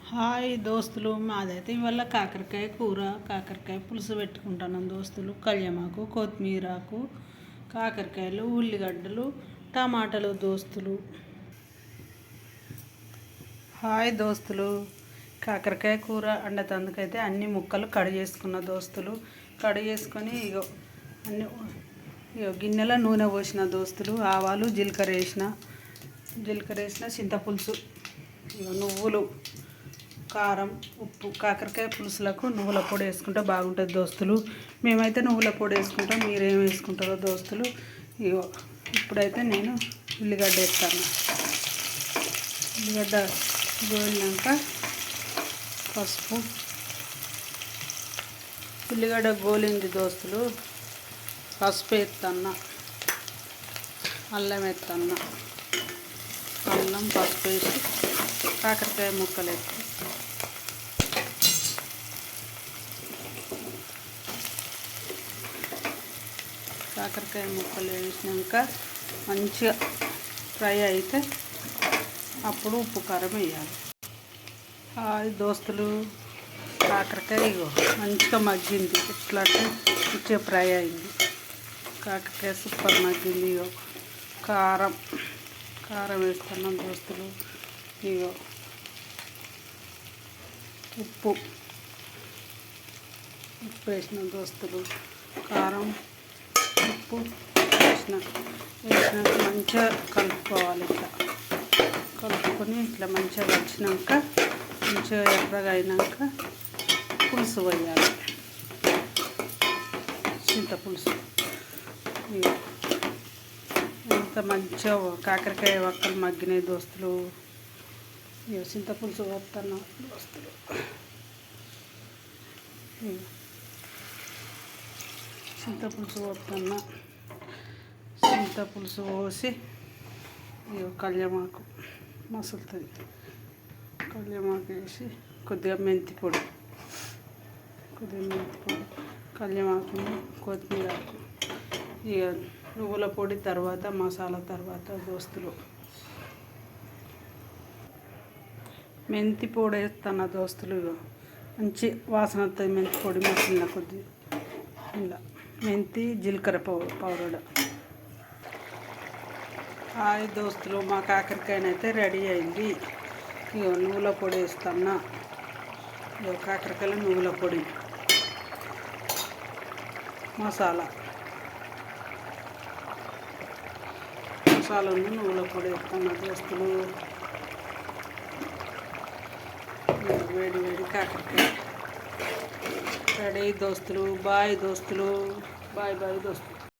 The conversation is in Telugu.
హాయ్ దోస్తులు, మాదైతే ఇవాళ కాకరకాయ కూర, కాకరకాయ పులుసు పెట్టుకుంటున్నాం దోస్తులు. కళ్యామాకు, కొత్తిమీరాకు, కాకరకాయలు, ఉల్లిగడ్డలు, టమాటాలు దోస్తులు. హాయ్ దోస్తులు, కాకరకాయ కూర అండతందుకైతే అన్ని ముక్కలు కడిగేసుకున్న దోస్తులు. కడిగేసుకొని గిన్నెలో నూనె పోసిన దోస్తులు. ఆవాలు, జీలకర్ర వేసిన చింతపులుసు, నువ్వులు, కారం, ఉప్పు. కాకరకాయ పులుసులకు నువ్వుల పొడి వేసుకుంటే బాగుంటుంది దోస్తులు. మేమైతే నువ్వుల పొడి వేసుకుంటాం, మీరేం వేసుకుంటారో దోస్తులు. ఇప్పుడైతే నేను ఉల్లిగడ్డ వేస్తాను. ఉల్లిగడ్డ గోలినాక పసుపు. ఉల్లిగడ్డ గోలింది దోస్తులు, పసుపు వేస్తాను, అల్లం వేస్తాను. అల్లం, పసుపు వేసి కాకరకాయ ముక్కలు వేస్తాను. కాకరకాయ ముక్కలు వేసినాక మంచిగా ఫ్రై అయితే అప్పుడు ఉప్పు కారం వేయాలి. హాయ్ దోస్తులు, కాకరకాయ మంచిగా మగ్గింది. ఎట్లా అంటే మంచిగా ఫ్రై అయింది. కాకరకాయ సూపర్ మగ్గింది. కారం వేస్తున్నాం దోస్తులు. ఉప్పు వేసినాం దోస్తులు. కారం, ఉప్పు వేసినాక మంచిగా కలుపుకోవాలి. ఇట్లా కలుపుకొని ఇట్లా మంచిగా వచ్చినాక మంచిగా ఎర్రగా అయినాక పులుసు వేయాలి. చింతపులుసు ఎంత మంచిగా కాకరకాయ వక్కలు మగ్గినాయి దోస్తులు. చింతపులుసు పోతున్నా దోస్తులు. చింతపులుసు పోతున్నా. చింతపులుసు పోసి కళ్యామాకు మసులుతుంది. కళ్యామాకు వేసి కొద్దిగా మెంతి పొడి, కళ్యామాకు, కొత్తిమీరాకు, నువ్వుల పొడి తర్వాత, మసాలా తర్వాత దోస్తులు మెంతి పొడి వేస్తున్నా దోస్తులు. మంచి వాసన వస్తుంది మెంతి పొడి మసాలా కొద్దిగా. ఇలా మెంతి, జీలకర్ర పౌడర్. హాయ్ దోస్తులు, మా కాకరకాయనైతే రెడీ అయింది. నువ్వుల పొడి వేస్తున్నా. కాకరకాయలో నువ్వుల పొడి, మసాలా నువ్వుల పొడి వేస్తున్నా దోస్తులు. వేడి కాకరకాయ రెడీ దోస్తులు. బాయ్ దోస్తులు, బాయ్ దోస్తులు.